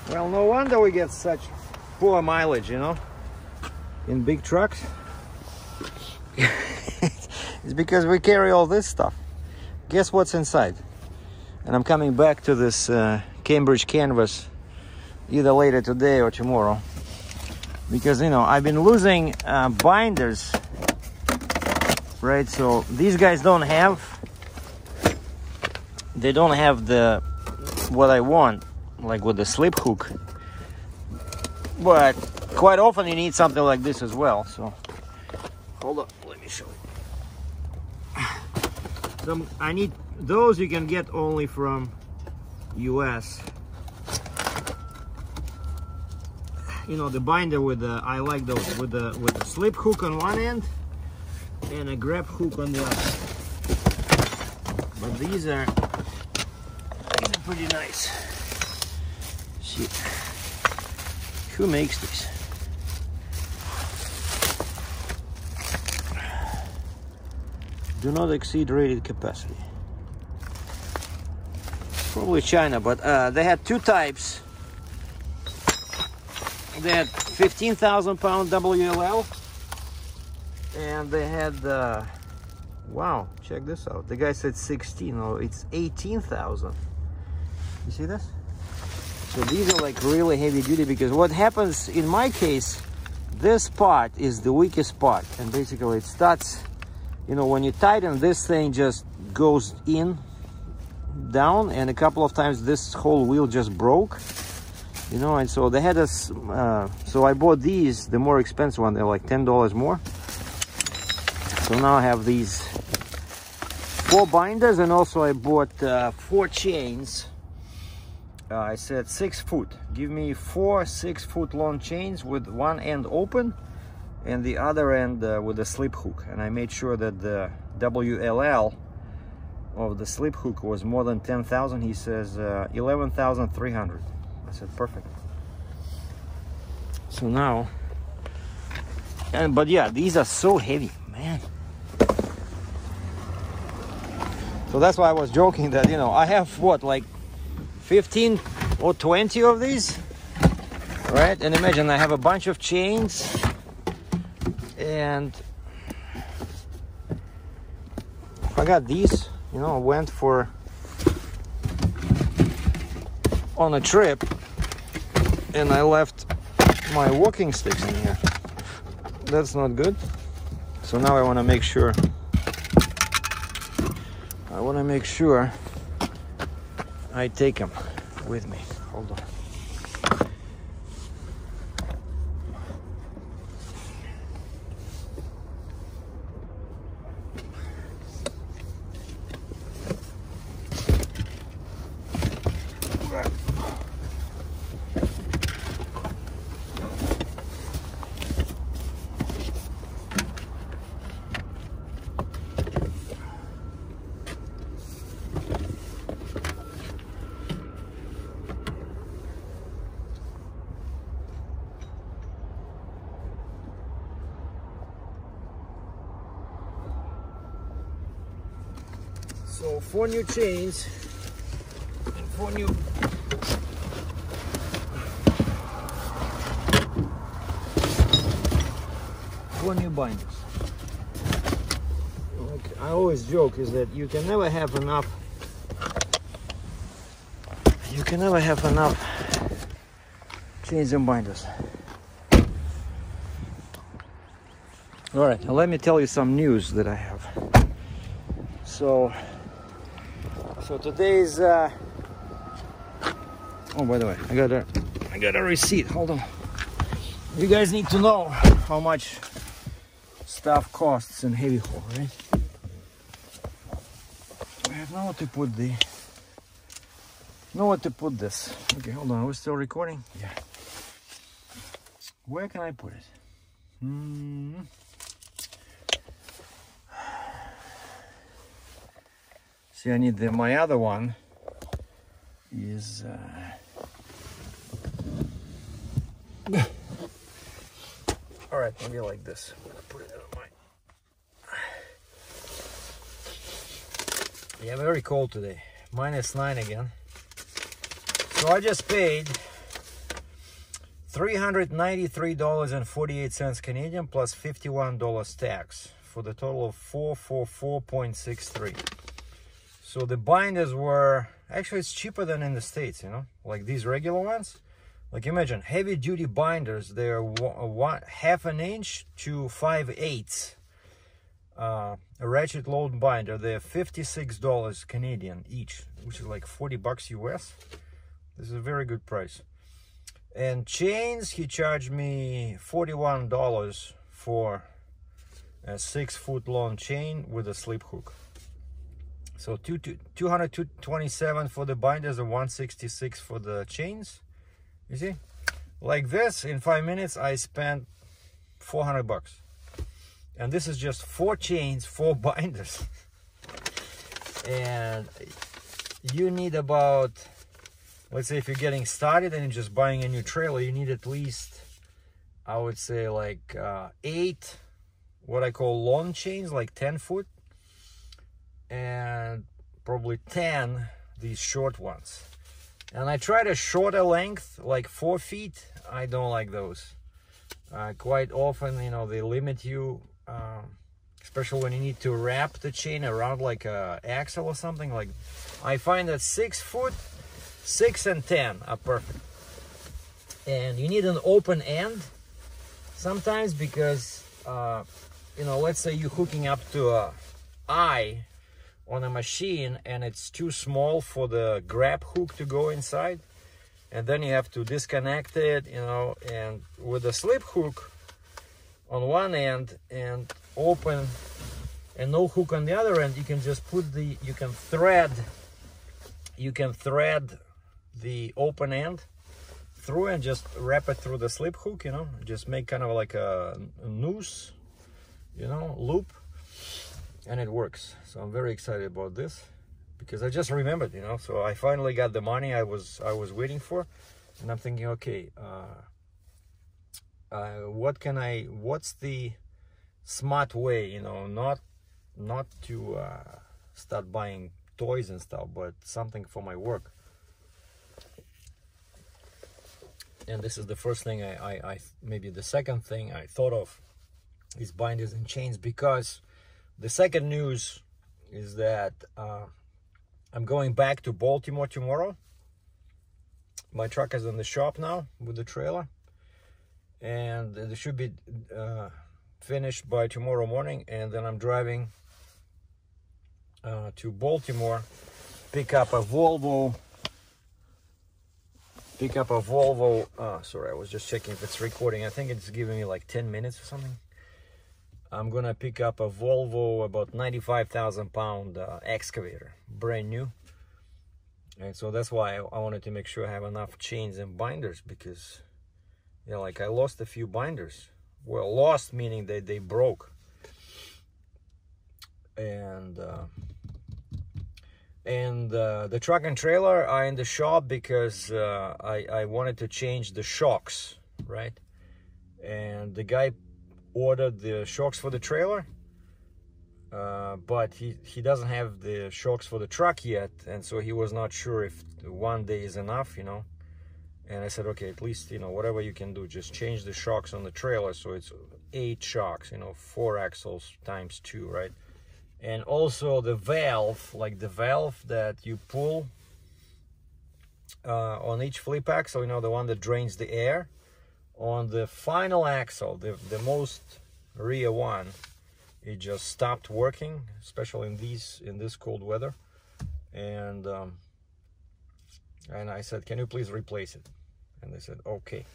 Well, no wonder we get such poor mileage, you know, in big trucks. It's because we carry all this stuff. Guess what's inside? And I'm coming back to this Cambridge canvas either later today or tomorrow, because, you know, I've been losing binders, right? So these guys don't have the what I want, like with the slip hook, but quite often you need something like this as well. So hold on, let me show you. I need those. You can get only from US. You know, the binder with the, I like those with the slip hook on one end and a grab hook on the other. But these are pretty nice. Shit. Who makes these? Do not exceed rated capacity. Probably China, but they had two types. They had 15,000 pound WLL, and they had wow, check this out. The guy said 16. Oh, it's 18,000. You see this? So these are like really heavy duty, because what happens in my case, this part is the weakest part, and basically it starts, you know, when you tighten, this thing just goes in, down, and a couple of times this whole wheel just broke, you know. And so they had us, so I bought these, the more expensive one. They're like $10 more. So now I have these 4 binders, and also I bought 4 chains. I said 6 foot. Give me 4 6-foot long chains with one end open and the other end with a slip hook. And I made sure that the WLL of the slip hook was more than 10,000. He says 11,300. I said perfect. So now, but yeah, these are so heavy, man. So that's why I was joking that, you know, I have what, like 15 or 20 of these, right? And imagine I have a bunch of chains, and I got these, you know, went on a trip, and I left my walking sticks in here. That's not good. So now I want to make sure I take them with me. Hold on. So 4 new chains and 4 new binders. Like I always joke is that you can never have enough. You can never have enough chains and binders. All right, now let me tell you some news that I have. So today's oh, by the way, I got a receipt. Hold on. You guys need to know how much stuff costs in heavy haul, right? I have nowhere to put this. Okay, hold on. Are we still recording? Yeah. Where can I put it? See, I need my other one is all right, maybe like this. I'm gonna put it on my. Yeah, very cold today. -9 again. So I just paid $393.48 Canadian plus $51 tax for the total of $444.63. So the binders were actually, it's cheaper than in the States, you know, like these regular ones. Like imagine heavy duty binders, they're 1/2 inch to 5/8. A ratchet load binder, they're $56 Canadian each, which is like $40 US. This is a very good price. And chains, he charged me $41 for a 6-foot long chain with a slip hook. So $227 for the binders and $166 for the chains. You see, like this, in 5 minutes I spent $400. And this is just 4 chains, 4 binders. And you need about, let's say if you're getting started and you're just buying a new trailer, you need at least, I would say like 8 what I call long chains, like 10-foot, and probably 10 these short ones. And I tried a shorter length, like 4 feet. I don't like those. Quite often, you know, they limit you, especially when you need to wrap the chain around like a axle or something. Like I find that 6 foot, 6 and 10 are perfect. And you need an open end sometimes because, you know, let's say you're hooking up to a eye on a machine and it's too small for the grab hook to go inside, and then you have to disconnect it, you know, and with a slip hook on one end and open and no hook on the other end, you can just put the, you can thread the open end through and just wrap it through the slip hook, you know, just make kind of like a noose, you know, loop, and it works. So I'm very excited about this because I just remembered, you know, so I finally got the money I was waiting for, and I'm thinking, okay, what's the smart way, you know, not to start buying toys and stuff, but something for my work. And this is the first thing maybe the second thing I thought of is binders and chains, because the second news is that I'm going back to Baltimore tomorrow. My truck is in the shop now with the trailer, and it should be finished by tomorrow morning, and then I'm driving to Baltimore, pick up a Volvo. Sorry, I was just checking if it's recording. I think it's giving me like 10 minutes or something. I'm gonna pick up a Volvo, about 95,000 pound excavator, brand new. And so that's why I wanted to make sure I have enough chains and binders, because, you know, like I lost a few binders. Well, lost meaning they broke. And the truck and trailer are in the shop because I wanted to change the shocks, right? And the guy ordered the shocks for the trailer, but he doesn't have the shocks for the truck yet, and so he was not sure if 1 day is enough, you know. And I said, okay, at least, you know, whatever you can do, just change the shocks on the trailer so it's 8 shocks, you know, 4 axles times 2, right? And also the valve, like the valve that you pull on each flip axle, you know, the one that drains the air, on the final axle, the most rear one, it just stopped working, especially in this cold weather. And I said, can you please replace it? And they said, okay.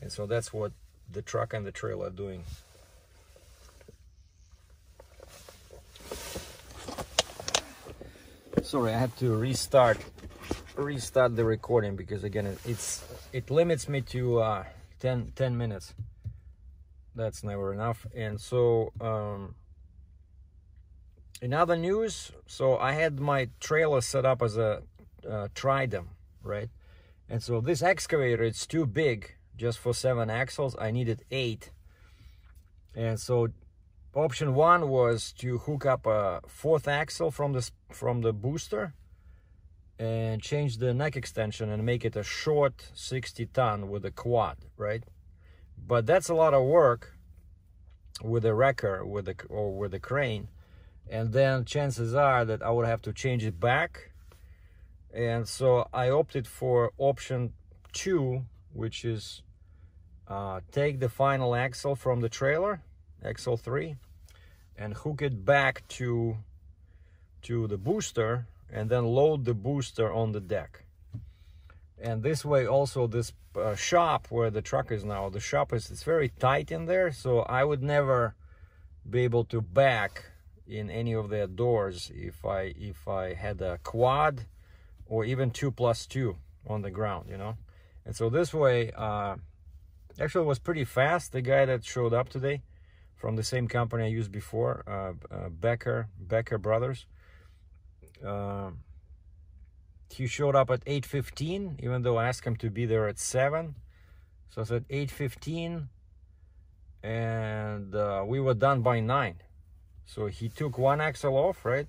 And so that's what the truck and the trailer are doing. Sorry, I had to restart the recording because again it limits me to 10 minutes. That's never enough. And so in other news, so I had my trailer set up as a tridem, right? And so this excavator, it's too big just for 7 axles. I needed 8. And so option 1 was to hook up a 4th axle from the booster, and change the neck extension and make it a short 60-ton with a quad, right? But that's a lot of work with a wrecker, or with a crane, and then chances are that I would have to change it back. And so I opted for option 2, which is take the final axle from the trailer, axle 3, and hook it back to the booster, and then load the booster on the deck. And this way also, this shop where the truck is now, the shop it's very tight in there, so I would never be able to back in any of their doors if I had a quad or even 2+2 on the ground, you know. And so this way, actually it was pretty fast. The guy that showed up today from the same company I used before, Becker Brothers, he showed up at 8:15, even though I asked him to be there at 7. So I said 8:15, and we were done by 9. So he took one axle off, right?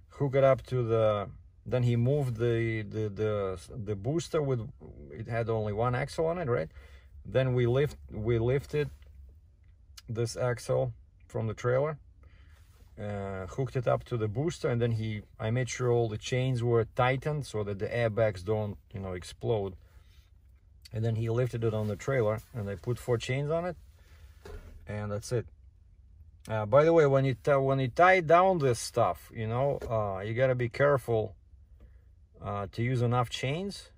Hook it up to the, then he moved the booster with, it had only one axle on it, right? Then we lifted this axle from the trailer, hooked it up to the booster, and then I made sure all the chains were tightened so that the airbags don't, you know, explode. And then he lifted it on the trailer, and I put 4 chains on it, and that's it. By the way, when you tie down this stuff, you know, you gotta be careful to use enough chains,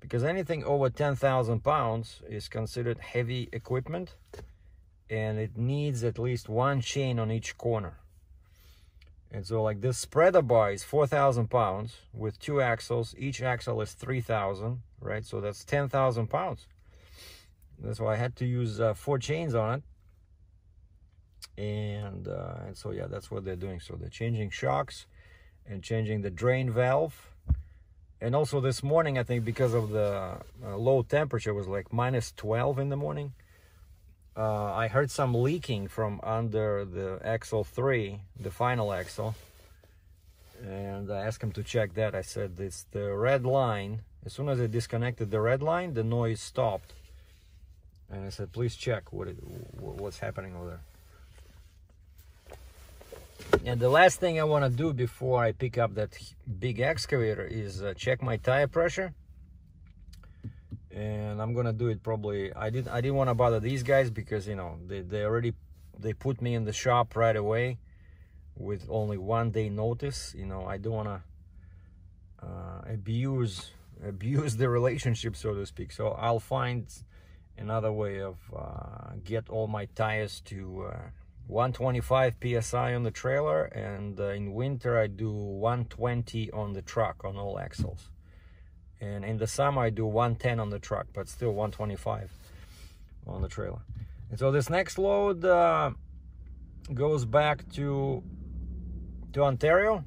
because anything over 10,000 pounds is considered heavy equipment, and it needs at least 1 chain on each corner. And so like this spreader bar is 4,000 pounds with 2 axles. Each axle is 3,000, right? So that's 10,000 pounds. That's why I had to use 4 chains on it. And so yeah, that's what they're doing. So they're changing shocks and changing the drain valve. And also this morning, I think because of the low temperature, it was like -12 in the morning, I heard some leaking from under the axle 3, the final axle, and I asked him to check that. I said, it's the red line. As soon as I disconnected the red line, the noise stopped. And I said, please check what's happening over there. And the last thing I want to do before I pick up that big excavator is check my tire pressure. And I'm gonna do it probably. I didn't want to bother these guys because, you know, they put me in the shop right away with only 1 day notice. You know, I don't want to abuse the relationship, so to speak. So I'll find another way of get all my tires to 125 psi on the trailer, and in winter I do 120 on the truck on all axles. And in the summer I do 110 on the truck, but still 125 on the trailer. And so this next load goes back to Ontario.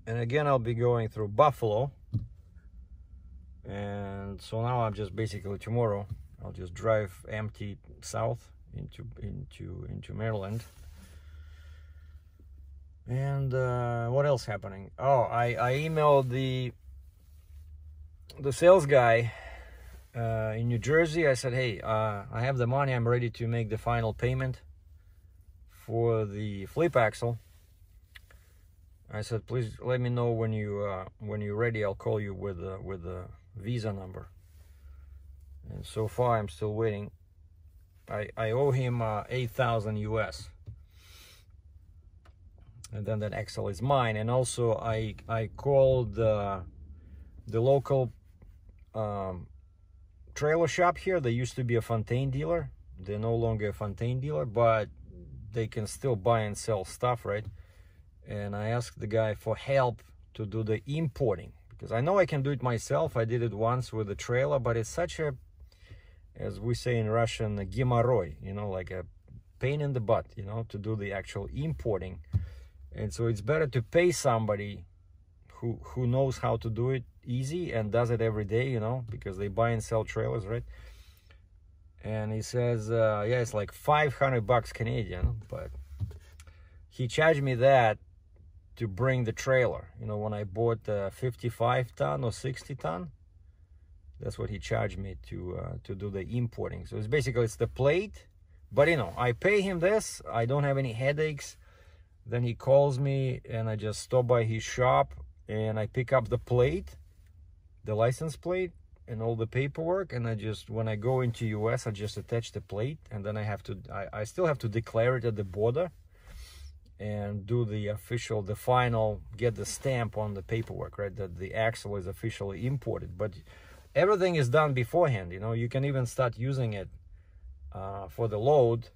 And again, I'll be going through Buffalo. And so now I'm just basically, tomorrow I'll just drive empty south into Maryland. And what else happening? Oh, I emailed the sales guy in New Jersey. I said, hey, I have the money. I'm ready to make the final payment for the flip axle. I said, please let me know when you're ready. I'll call you with a Visa number. And so far, I'm still waiting. I owe him 8,000 US. And then that axle is mine. And also, I called the local trailer shop here. They used to be a Fontaine dealer. They're no longer a Fontaine dealer, but they can still buy and sell stuff, right? And I asked the guy for help to do the importing, because I know I can do it myself. I did it once with a trailer, but it's such a, as we say in Russian, a геморрой, you know, like a pain in the butt, you know, to do the actual importing. And so it's better to pay somebody who knows how to do it easy and does it every day, you know, because they buy and sell trailers, right? And he says, yeah, it's like $500 Canadian, but he charged me that to bring the trailer. You know, when I bought a 55 ton or 60 ton, that's what he charged me to do the importing. So it's basically, it's the plate, but you know, I pay him this, I don't have any headaches. Then he calls me and I just stop by his shop and I pick up the plate, the license plate and all the paperwork, and I just, when I go into US, I just attach the plate, and then I still have to declare it at the border and do the official, the final, get the stamp on the paperwork, right, that the axle is officially imported. But everything is done beforehand. You know, you can even start using it for the load,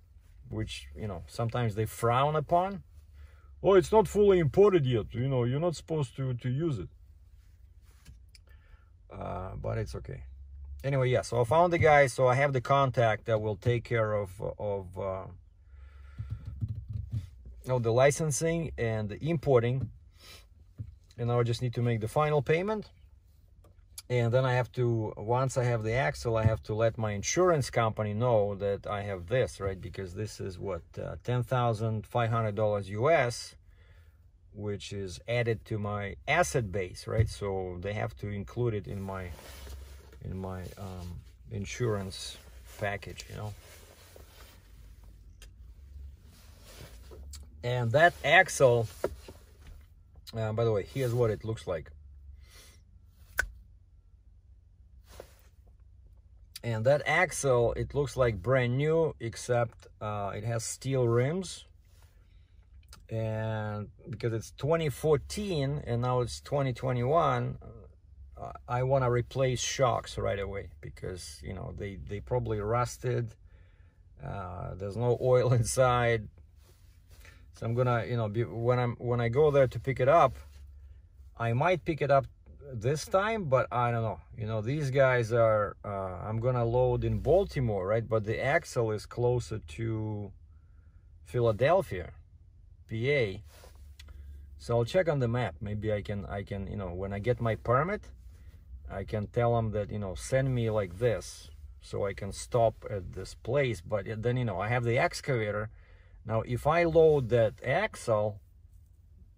which, you know, sometimes they frown upon. Oh, it's not fully imported yet, you know, you're not supposed to use it. But it's okay. Anyway, yeah, so I found the guy, so I have the contact that will take care of the licensing and the importing, and now I just need to make the final payment. And then I have to, once I have the axle, I have to let my insurance company know that I have this, right? Because this is what, $10,500 US, which is added to my asset base, right? So they have to include it in my insurance package, you know. And that axle, by the way, here's what it looks like. And that axle, it looks like brand new, except it has steel rims. And because it's 2014 and now it's 2021, I want to replace shocks right away, because, you know, they probably rusted. There's no oil inside. So I'm gonna, you know, when I go there to pick it up, I might pick it up this time, but I don't know. You know, these guys are, I'm gonna load in Baltimore, right? But the axle is closer to Philadelphia, PA. So I'll check on the map. Maybe I can, you know, when I get my permit, I can tell them that, you know, send me like this, so I can stop at this place. But then, you know, I have the excavator. Now, if I load that axle,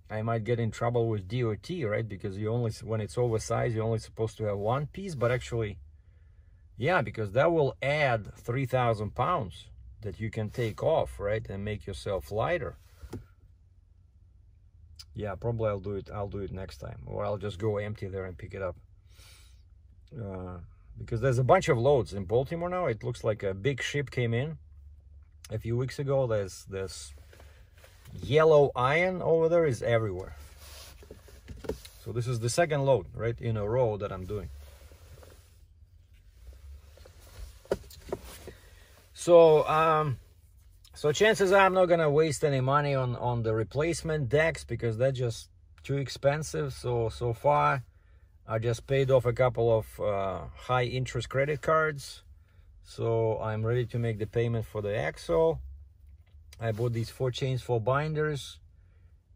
I might get in trouble with DOT, right? Because you only, when it's oversized, you're only supposed to have one piece. But actually, yeah, because that will add 3,000 pounds that you can take off, right? And make yourself lighter. Yeah, probably I'll do it next time. Or I'll just go empty there and pick it up. Because there's a bunch of loads in Baltimore now. It looks like a big ship came in a few weeks ago. There's yellow iron over there is everywhere. So this is the second load, right, in a row that I'm doing. So so chances are I'm not gonna waste any money on the replacement decks, because they're just too expensive. So far I just paid off a couple of high interest credit cards. So I'm ready to make the payment for the axle. I bought these 4 chains, 4 binders,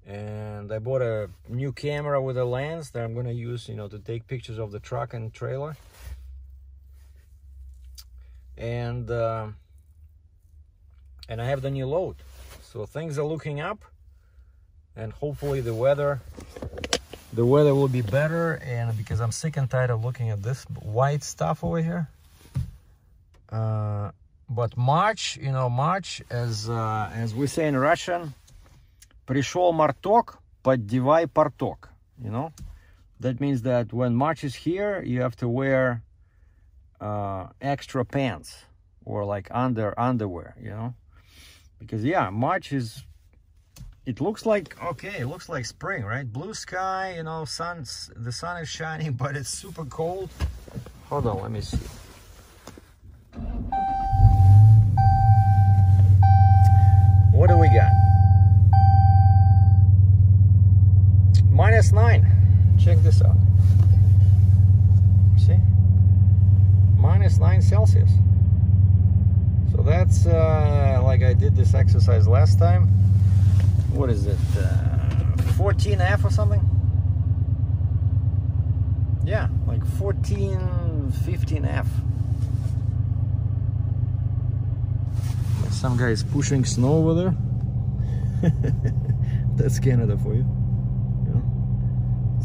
and I bought a new camera with a lens that I'm gonna use, you know, to take pictures of the truck and trailer. And I have the new load. So things are looking up, and hopefully the weather will be better. And because I'm sick and tired of looking at this white stuff over here. But March, you know, March, as we say in Russian, пришел марток, поддевай порток, you know. That means that when March is here, you have to wear extra pants or like underwear, you know. Because yeah, March is, it looks like, okay, it looks like spring, right? Blue sky, you know, the sun is shining, but it's super cold. Hold on, let me see. What do we got? -9. Check this out. See? -9 Celsius. So that's like I did this exercise last time. What is it? 14F or something? Yeah, like 14, 15F. Some guy is pushing snow over there. That's Canada for you.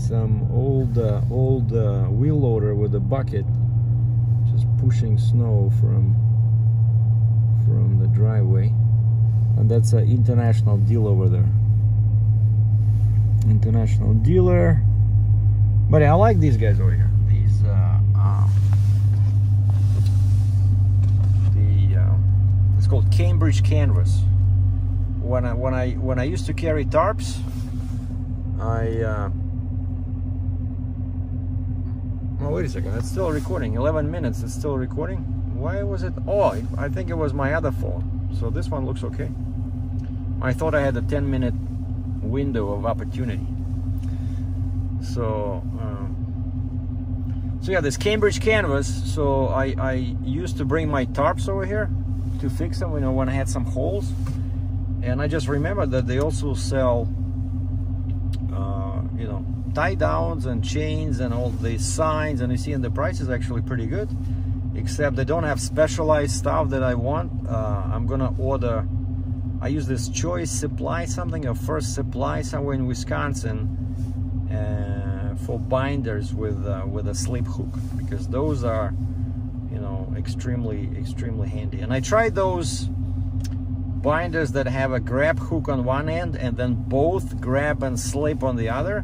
some old wheel loader with a bucket, just pushing snow from the driveway. And that's an international deal over there. International dealer. But I like these guys over here. These it's called Cambridge canvas. When I used to carry tarps, oh, wait a second, it's still recording. 11 minutes, it's still recording. Why was it? Oh, I think it was my other phone. So this one looks okay. I thought I had a 10-minute window of opportunity. So yeah, this Cambridge canvas. So I used to bring my tarps over here to fix them, you know, when I had some holes. And I just remembered that they also sell, you know, tie downs and chains and all these signs, and you see, and the price is actually pretty good, except they don't have specialized stuff that I want. I'm gonna order, I use this Choice Supply something, or First Supply somewhere in Wisconsin, for binders with a slip hook, because those are, you know, extremely handy. And I tried those binders that have a grab hook on one end and then both grab and slip on the other,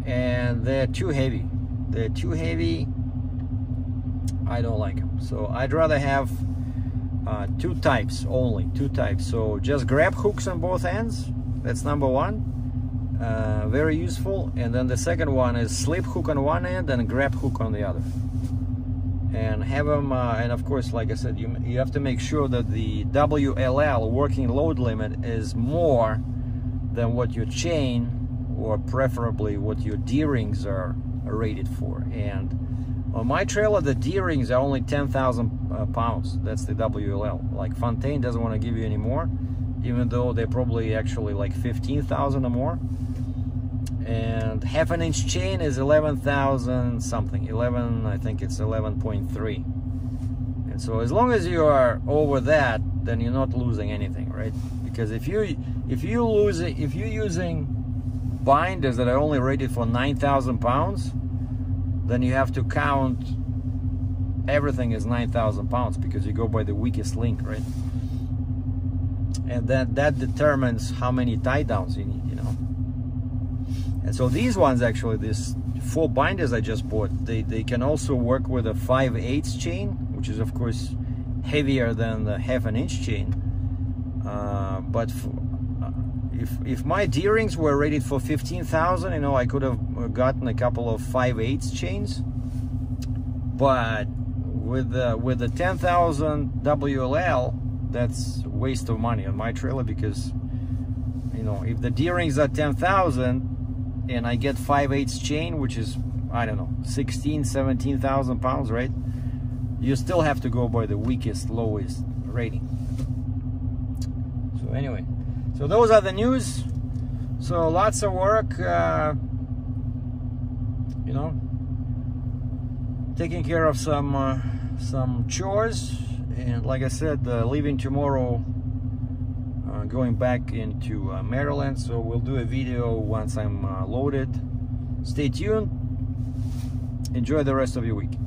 and they're too heavy. They're too heavy. I don't like them. So I'd rather have two types only. So just grab hooks on both ends. That's number one. Very useful. And then the second one is slip hook on one end and grab hook on the other. And have them, and of course, like I said, you have to make sure that the WLL, working load limit, is more than what your chain, or preferably what your D-rings are rated for. And on my trailer, the D-rings are only 10,000 pounds. That's the WLL. Like Fontaine doesn't want to give you any more, even though they're probably actually like 15,000 or more. And half-an-inch chain is 11,000 something. I think it's 11.3. And so as long as you are over that, then you're not losing anything, right? Because if you're using binders that are only rated for 9,000 pounds, then you have to count everything as 9,000 pounds, because you go by the weakest link, right? And that determines how many tie downs you need, you know. And so these ones, actually, these 4 binders I just bought, they can also work with a 5/8 chain, which is of course heavier than the half-an-inch chain. But if my D-rings were rated for 15,000, you know, I could have gotten a couple of 5/8 chains. But with the 10,000 WLL, that's a waste of money on my trailer, because, you know, if the D-rings are 10,000 and I get 5/8 chain, which is, I don't know, 17,000 pounds, right? You still have to go by the weakest, lowest rating. So anyway, so those are the news. So lots of work, you know, taking care of some chores, and like I said, leaving tomorrow, going back into Maryland. So we'll do a video once I'm loaded. Stay tuned. Enjoy the rest of your week.